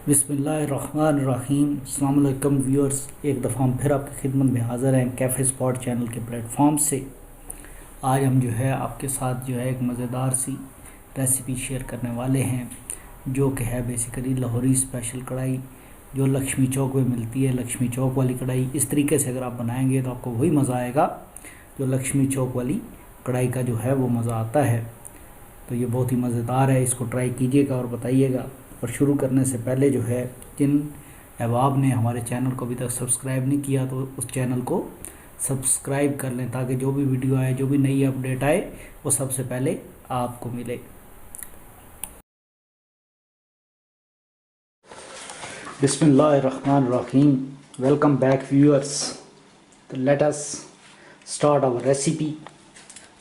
बिस्मिल्लाहिर्रहमानिर्रहीम। अस्सलाम वालेकुम व्यूअर्स, एक दफ़ा हम फिर आपकी खिदमत में हाज़िर हैं कैफ़े स्पॉट चैनल के प्लेटफॉर्म से। आज हम जो है आपके साथ जो है एक मज़ेदार सी रेसिपी शेयर करने वाले हैं, जो कि है बेसिकली लाहौरी स्पेशल कढ़ाई, जो लक्ष्मी चौक में मिलती है। लक्ष्मी चौक वाली कढ़ाई इस तरीके से अगर आप बनाएंगे तो आपको वही मज़ा आएगा जो लक्ष्मी चौक वाली कढ़ाई का जो है वो मज़ा आता है। तो ये बहुत ही मज़ेदार है, इसको ट्राई कीजिएगा और बताइएगा। और शुरू करने से पहले जो है, जिन अहबाब ने हमारे चैनल को अभी तक सब्सक्राइब नहीं किया तो उस चैनल को सब्सक्राइब कर लें, ताकि जो भी वीडियो आए, जो भी नई अपडेट आए, वो सबसे पहले आपको मिले। बिस्मिल्लाहिर्रहमानिर्रहीम। Welcome back viewers. तो let us start our recipe.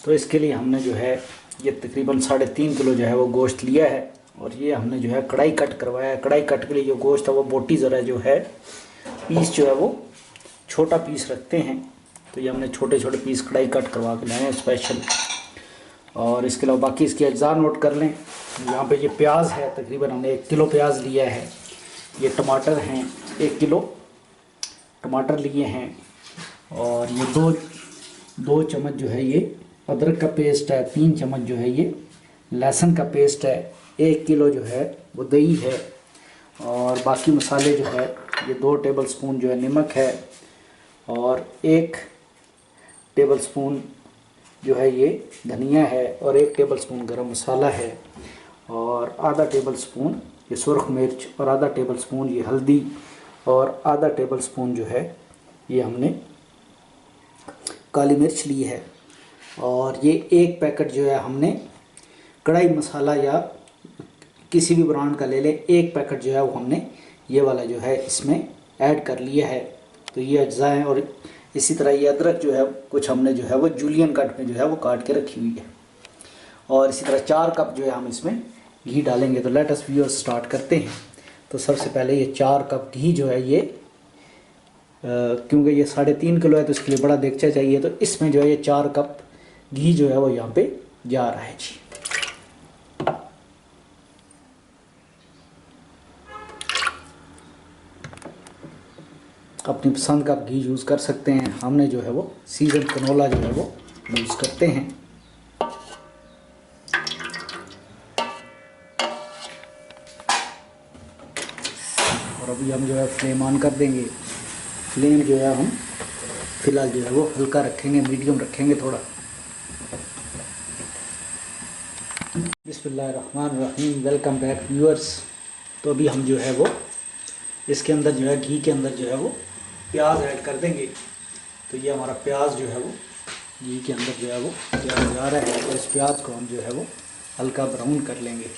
तो इसके लिए हमने जो है ये तकरीबन 3.5 किलो जो है वो गोश्त लिया है, और ये हमने जो है कढ़ाई कट करवाया है। कढ़ाई कट के लिए जो गोश्त है वो बोटी ज़रा जो है पीस जो है वो छोटा पीस रखते हैं, तो ये हमने छोटे छोटे पीस कढ़ाई कट करवा के लाए हैं स्पेशल। और इसके अलावा बाकी इसके अज्जा नोट कर लें। यहाँ पे ये प्याज है, तकरीबन हमने 1 किलो प्याज लिया है। ये टमाटर हैं, 1 किलो टमाटर लिए हैं। और ये दो चम्मच जो है ये अदरक का पेस्ट है, 3 चम्मच जो है ये लहसुन का पेस्ट है, 1 किलो जो है वो दही है। और बाकी मसाले जो है ये 2 टेबल स्पून जो है नमक है, और 1 टेबल स्पून जो है ये धनिया है, और 1 टेबल स्पून गरम मसाला है, और आधा टेबल स्पून ये सुरख मिर्च, और आधा टेबल स्पून ये हल्दी, और आधा टेबल स्पून जो है ये हमने काली मिर्च ली है। और ये 1 पैकेट जो है हमने कढ़ाई मसाला या किसी भी ब्रांड का ले लें, 1 पैकेट जो है वो हमने ये वाला जो है इसमें ऐड कर लिया है। तो ये अज्जा हैं। और इसी तरह ये अदरक जो है कुछ हमने जो है वो जूलियन कट में जो है वो काट के रखी हुई है। और इसी तरह 4 कप जो है हम इसमें घी डालेंगे। तो लेट अस व्यूअर्स स्टार्ट करते हैं। तो सबसे पहले ये 4 कप घी जो है ये क्योंकि ये 3.5 किलो है तो इसके लिए बड़ा देगचा चाहिए, तो इसमें जो है ये 4 कप घी जो है वो यहाँ पे जा रहा है जी। अपनी पसंद का घी यूज़ कर सकते हैं। हमने जो है वो सीजन कनोला जो है वो यूज़ करते हैं। और अभी हम जो है फ्लेम ऑन कर देंगे। फ्लेम जो है हम फ़िलहाल जो है वो हल्का रखेंगे, मीडियम रखेंगे थोड़ा। बिस्मिल्लाहिर्रहमानिर्रहीम। Welcome back viewers. तो अभी हम जो है वो इसके अंदर जो है घी के अंदर जो है वो प्याज ऐड कर देंगे। तो ये हमारा प्याज जो है वो घी के अंदर जो है वो प्याज जा रहा है, और इस प्याज को हम जो है वो हल्का ब्राउन कर लेंगे।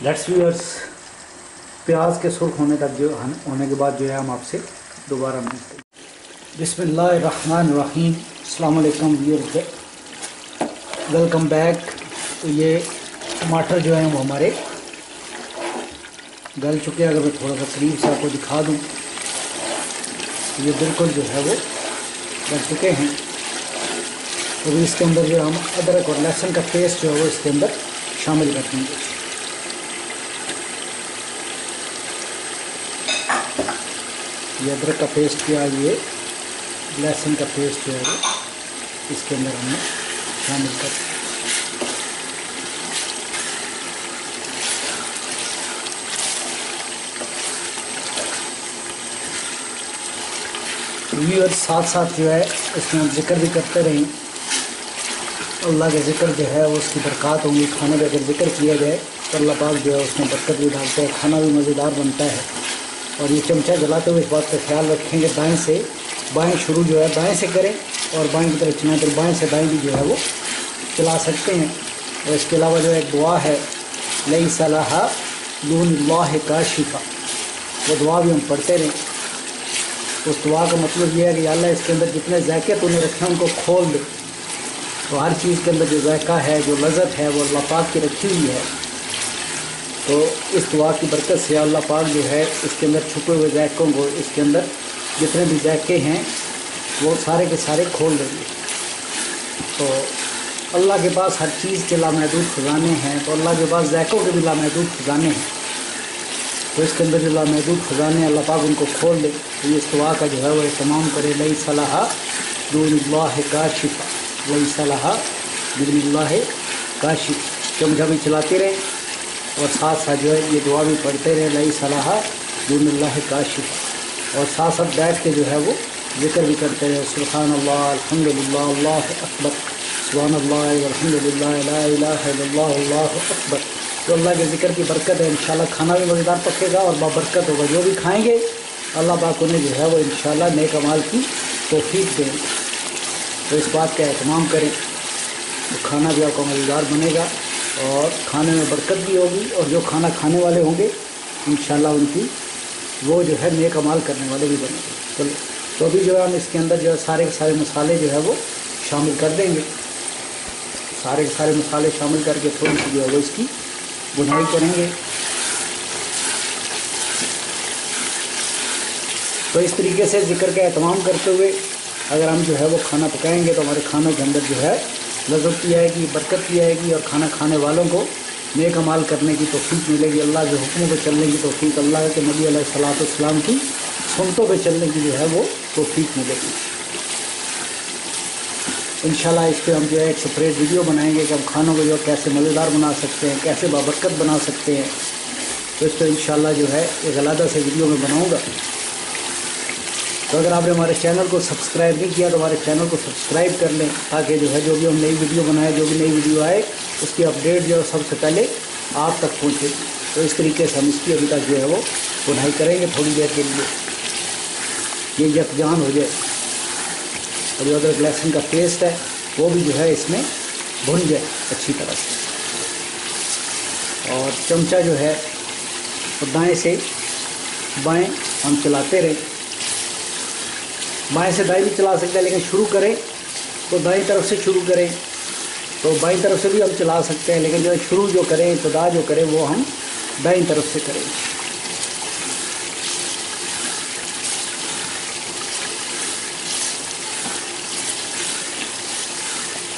लेट्स व्यूअर्स, प्याज के सुर्ख होने तक जो होने के बाद जो है हम आपसे दोबारा मिलते हैं। बिस्मिल्लाहिर्रहमानिर्रहीम। अस्सलाम वालेकुम व्यूअर्स, वेलकम बैक। तो ये टमाटर जो है वो हमारे गल चुके हैं। अगर मैं थोड़ा सा करीब से आपको दिखा दूँ तो ये बिल्कुल जो है वो गल चुके हैं। तो अभी इसके अंदर जो हम अदरक और लहसुन का पेस्ट जो है वो इसके अंदर शामिल कर देंगे। ये अदरक का पेस्ट किया, ये लहसुन का पेस्ट जो है वो इसके अंदर हमने शामिल कर। व्यूअर्स साथ साथ जो है इसमें हम जिक्र भी करते रहें। अल्लाह के ज़िक्र जो है वो उसकी बरक़ात होंगी। खाने का अगर जिक्र किया जाए तो अल्लाह पाक जो है उसमें बरकत भी डालते हैं, खाना भी मज़ेदार बनता है। और ये चमचा जलाते हुए इस बात का ख्याल रखेंगे दाएँ से बाएँ शुरू जो है दाएँ से करें और बाएँ की तरफ चलाएँ, तो बाएँ से दाएँ भी जो है वो चला सकते हैं। और इसके अलावा जो एक दुआ है लैसा लहा दूनिल्लाहि काशिफा, वो दुआ भी हम पढ़ते रहें। उस दुआ का मतलब ये है कि अल्लाह इसके अंदर जितने ज़ायके तूने रखे हैं उनको खोल दे। तो हर चीज़ के अंदर जो ज़ायका है, जो लज़्ज़त है, वो अल्लाह पाक की रखी हुई है। तो इस दुआ की बरकत से अल्लाह पाक जो है इसके अंदर छुपे हुए ज़ायकों को, इसके अंदर जितने भी ज़ायके हैं वो सारे के सारे खोल देंगे। तो अल्लाह के पास हर चीज़ के लामहदूद ख़जाने हैं, तो अल्लाह के पास ज़ायकों के भी लामहदूद ख़जाने हैं। तो इसके अंदर जो लामहदूद ख़जाने अल्लाह पाक उनको खोल दे। तो इस दुआ का जो है वो इत्माम करे लैसा लहा दूनिल्लाहि काशिफा, लैसा लहा दूनिल्लाहि काशिफा। चमचा भी चलाते रहें और साथ साथ जो है ये दुआ भी पढ़ते रहें लैसा लहा दूनिल्लाहि काशिफा। और साथ साथ बैठ के जो है वो ज़िक्र भी करते रहे सुब्हानल्लाह अल्हम्दुलिल्लाह अल्लाहु अकबर, सुब्हानल्लाह वल्हम्दुलिल्लाह ला इलाहा इल्लल्लाह अल्लाहु अकबर। तो अल्लाह के ज़िक्र की बरकत है, इंशाल्लाह खाना भी मज़ेदार पकेगा और बाबरकत होगा। जो भी खाएंगे अल्लाह पाक उन्हें जो है वो इंशाल्लाह नेक अमाल की तौफीक देंगे। तो इस बात का एहतमाम करें तो खाना भी आपका मज़ेदार बनेगा और खाने में बरकत भी होगी। और जो खाना खाने वाले होंगे इंशाल्लाह उनकी वो जो है नेक अमाल करने वाले भी बनेंगे। चलो, तो अभी जो है हम इसके अंदर जो है सारे के सारे मसाले जो है वो शामिल कर देंगे। सारे के सारे मसाले शामिल करके थोड़ी सी जो है वो इसकी बुनाई करेंगे। तो इस तरीके से ज़िक्र का एहतमाम करते हुए अगर हम जो है वो खाना पकाएंगे तो हमारे खानों के अंदर जो है लज़्ज़त भी आएगी, बरकत भी आएगी और खाना खाने वालों को नेक अमाल करने की तौफीक मिलेगी। अल्लाह के हुक्मों पर चलने की तौफीक, अल्लाह के नबी अलैहिस्सलाम की सुन्नतों पर चलने की जो है वो तौफीक मिलेगी। इंशाल्लाह इस पर हम जो है एक सेपरेट वीडियो बनाएंगे कि हम खानों को जो कैसे मज़ेदार बना सकते हैं, कैसे बाबरकत बना सकते हैं। तो इस पर इंशाल्लाह जो है एक अलग से वीडियो में बनाऊँगा। तो अगर आपने हमारे चैनल को सब्सक्राइब नहीं किया तो हमारे चैनल को सब्सक्राइब कर लें, ताकि जो है जो भी हम नई वीडियो बनाए, जो भी नई वीडियो आए उसकी अपडेट जो है सबसे पहले आप तक पहुँचे। तो इस तरीके से हम इसकी अभी तक जो है वो बुनाई करेंगे थोड़ी देर के लिए, ये यकजान हो जाए। और जो अदरक लहसुन का पेस्ट है वो भी जो है इसमें भुन जाए अच्छी तरह से। और चमचा जो है वो दाएँ से बाएँ हम चलाते रहें। बाएं से दाएं भी चला सकते हैं, लेकिन शुरू करें तो दाईं तरफ से शुरू करें। तो बाईं तरफ से भी हम चला सकते हैं, लेकिन जो शुरू जो करें, इब्तिदा जो करें वो हम दाईं तरफ से करें।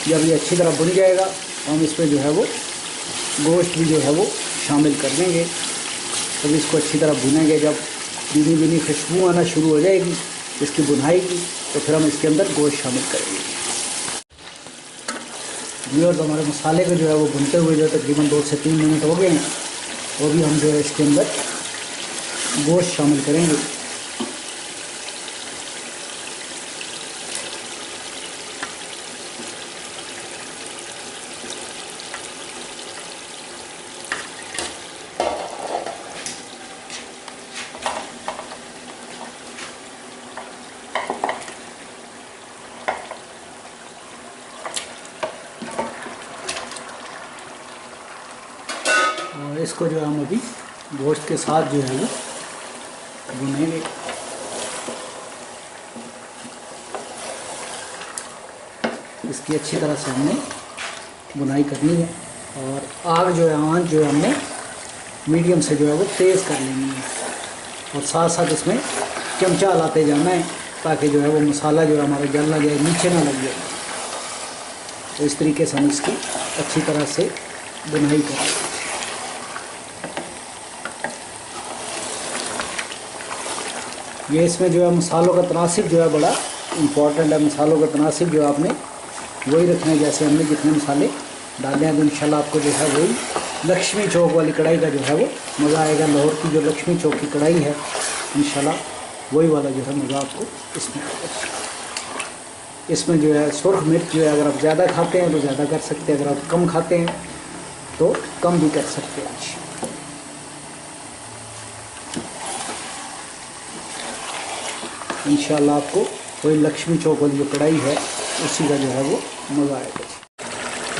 जब ये अच्छी तरह भुन जाएगा तो हम इसमें जो है वो गोश्त भी जो है वो शामिल कर देंगे। तब इसको अच्छी तरह भुनेंगे। जब भीनी भीनी खुशबू आना शुरू हो जाएगी इसकी बुनाई की, तो फिर हम इसके अंदर गोश्त शामिल करेंगे। व्यूअर्स, हमारे मसाले को जो है वो भुनते हुए जो तकरीबन 2 से 3 मिनट हो गए हैं। वो भी हम जो है इसके अंदर गोश्त शामिल करेंगे। और इसको जो है हम अभी गोश्त के साथ जो है वो भुनेंगे। इसकी अच्छी तरह से हमने बुनाई करनी है। और आग जो है, आंच जो है हमने मीडियम से जो है वो तेज़ कर लेनी है। और साथ साथ इसमें चमचा हिलाते जाना है, ताकि जो है वो मसाला जो है हमारा जल ना जाए, नीचे ना लग जाए। तो इस तरीके से हम इसकी अच्छी तरह से बुनाई करें। ये इसमें जो है मसालों का तनासिब जो है बड़ा इम्पॉर्टेंट है। मसालों का तनासिब जो आपने वही रखना है जैसे हमने जितने मसाले डाले हैं। तो इंशाल्लाह आपको जो है वही लक्ष्मी चौक वाली कढ़ाई का जो है वो मज़ा आएगा। लाहौर की जो लक्ष्मी चौक की कढ़ाई है इंशाल्लाह वही वाला जो है मज़ा आपको इसमें आएगा। इसमें जो है सुर्ख मिर्च जो है अगर आप ज़्यादा खाते हैं तो ज़्यादा कर सकते हैं, अगर आप कम खाते हैं तो कम भी कर सकते हैं। इंशाल्लाह आपको वही लक्ष्मी चौक वाली जो कढ़ाई है उसी का जो है वो मज़ा आएगा।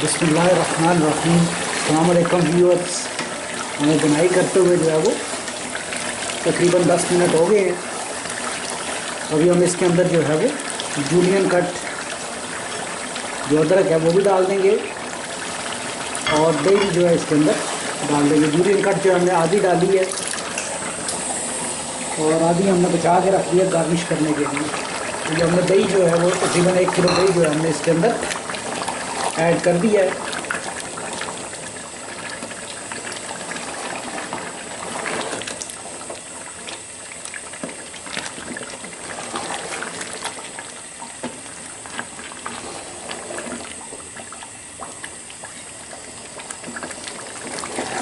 बिस्मिल्लाहिर्रहमानिर्रहीम। अस्सलाम वालेकुम व्यूअर्स। हमें बुनाई करते हुए जो है वो तकरीबन 10 मिनट हो गए हैं। अभी हम इसके अंदर जो है वो जूलियन कट जो अदरक है वो भी डाल देंगे और दही जो है इसके अंदर डाल देंगे। जूलियन कट जो हमने आधी डाली है और आधी हमने बचा के रख दिया गार्निश करने के लिए। तो जो हमने दही जो है वो तकरीबन 1 किलो दही जो है हमने इसके अंदर ऐड कर दिया है।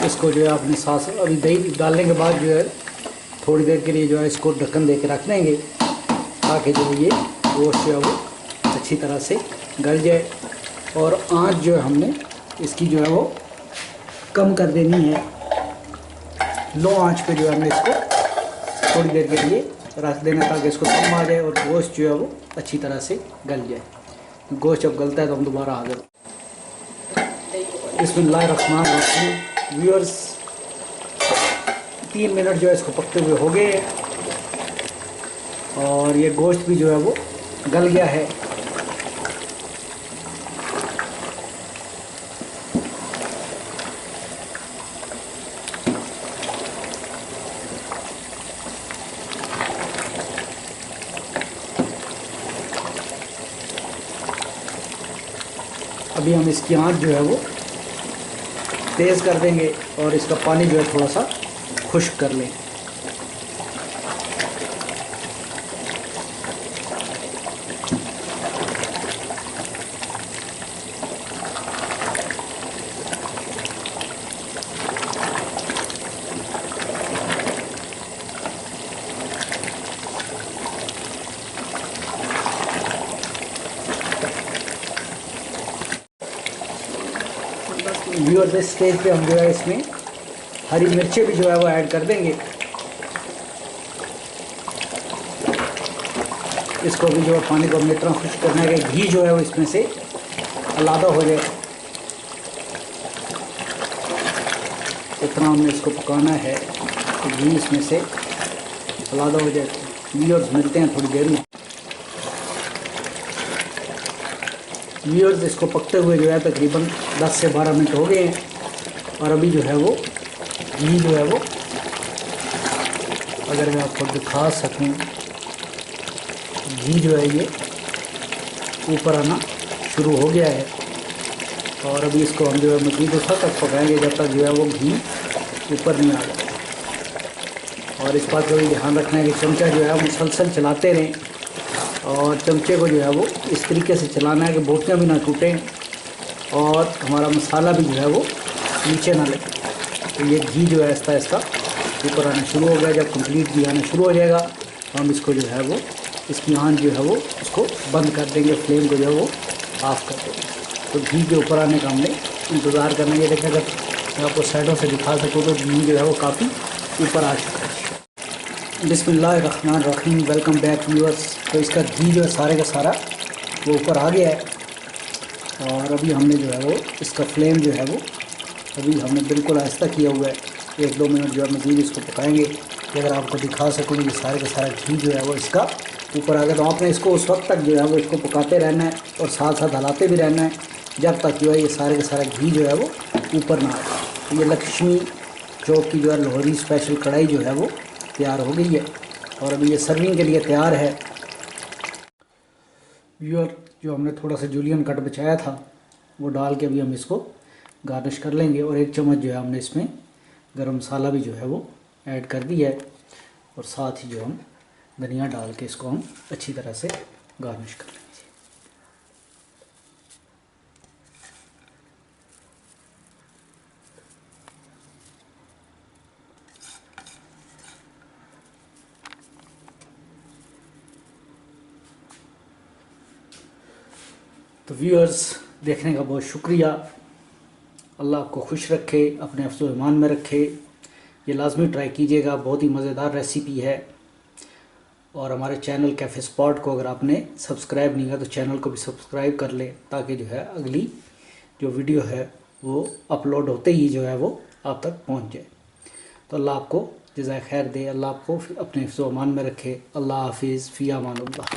इसको जो है अपने साथ अभी दही डालने के बाद जो है थोड़ी देर के लिए जो है इसको ढक्कन दे के रख देंगे ताकि जो ये गोश्त जो है वो अच्छी तरह से गल जाए। और आंच जो है हमने इसकी जो है वो कम कर देनी है। लो आंच पे जो है हमने इसको थोड़ी देर के लिए रख देना ताकि इसको दम आ जाए और गोश्त जो है वो अच्छी तरह से गल जाए। गोश्त जब गलता है तो हम दोबारा आ गए। बिस्मिल्लाहिर्रहमानिर्रहीम। व्यूअर्स 3 मिनट जो है इसको पकते हुए हो गए और ये गोश्त भी जो है वो गल गया है। अभी हम इसकी आंच जो है वो तेज़ कर देंगे और इसका पानी जो है थोड़ा सा खुश्क कर लें। व्यूअर्स इस स्टेज पे हम जो है इसमें हरी मिर्चें भी जो है वो ऐड कर देंगे। इसको भी जो है पानी को हमने इतना खुश्क करना है कि घी जो है वो इसमें से अलग हो जाए। इतना हमने इसको पकाना है कि घी इसमें से अलग हो जाए। व्यूअर्स मिलते हैं थोड़ी देर में। व्यूअर्स इसको पकते हुए जो है तकरीबन 10 से 12 मिनट हो गए हैं और अभी जो है वो घी जो है वो अगर मैं आपको दिखा सकूं घी जो है ये ऊपर आना शुरू हो गया है और अभी इसको हम जो है मज़ीद उस वक्त तक पकाएंगे जब तक जो है वो घी ऊपर नहीं आ जाए। और इस बात का भी ध्यान रखना है कि चमचा जो है मुसलसल चलाते रहें और चमचे को जो है वो इस तरीके से चलाना है कि बोटियाँ भी ना टूटें और हमारा मसाला भी जो है वो नीचे ना लगे। तो ये घी जो है आहिस्ता आहिस्ता ऊपर आना शुरू हो गया। जब कंप्लीट घी आना शुरू हो जाएगा तो हम इसको जो है वो इसकी आंच जो है वो इसको बंद कर देंगे, फ्लेम को जो है वो ऑफ़ कर देंगे। तो घी के ऊपर आने का हमने इंतज़ार करना है। देखिए अगर मैं आपको साइडों से दिखा सकूँ तो घी जो है वो काफ़ी ऊपर आ चुका है। बिस्मिल्लाहिर्रहमानिर्रहीम। Welcome back viewers. तो इसका घी जो है सारे का सारा वो ऊपर आ गया है और अभी हमने जो है वो इसका फ्लेम जो है वो अभी हमने बिल्कुल आहिस्ता किया हुआ है। 1-2 मिनट जो है मज़ीद इसको पकाएंगे। अगर आपको दिखा सकूँ ये सारे का सारा घी जो है वो इसका ऊपर आ गया। तो आपने इसको उस वक्त तक जो है वो इसको पकाते रहना है और साथ साथ हिलाते भी रहना है जब तक जो है ये सारे का सारा घी जो है वो ऊपर ना आ जाए। ये लक्ष्मी चौक की जो है लाहौरी स्पेशल कढ़ाई जो है वो तैयार हो गई है और अभी ये सर्विंग के लिए तैयार है। व्यूअर जो हमने थोड़ा सा जूलियन कट बचाया था वो डाल के अभी हम इसको गार्निश कर लेंगे और 1 चम्मच जो है हमने इसमें गरम मसाला भी जो है वो ऐड कर दिया है और साथ ही जो हम धनिया डाल के इसको हम अच्छी तरह से गार्निश कर लेंगे। तो व्यूअर्स, देखने का बहुत शुक्रिया। अल्लाह आपको खुश रखे, अपने हिफ्ज़ व ईमान में रखे। ये लाजमी ट्राई कीजिएगा, बहुत ही मज़ेदार रेसिपी है। और हमारे चैनल कैफ़े स्पॉट को अगर आपने सब्सक्राइब नहीं किया तो चैनल को भी सब्सक्राइब कर ले, ताकि जो है अगली जो वीडियो है वो अपलोड होते ही जो है वो आप तक पहुंच जाए। तो अल्लाह आपको जज़ाए खैर दे, अल्लाह आपको अपने हिफ्ज़ व ईमान में रखे। अल्लाह हाफिज़, फ़ी अमानुल्लाह।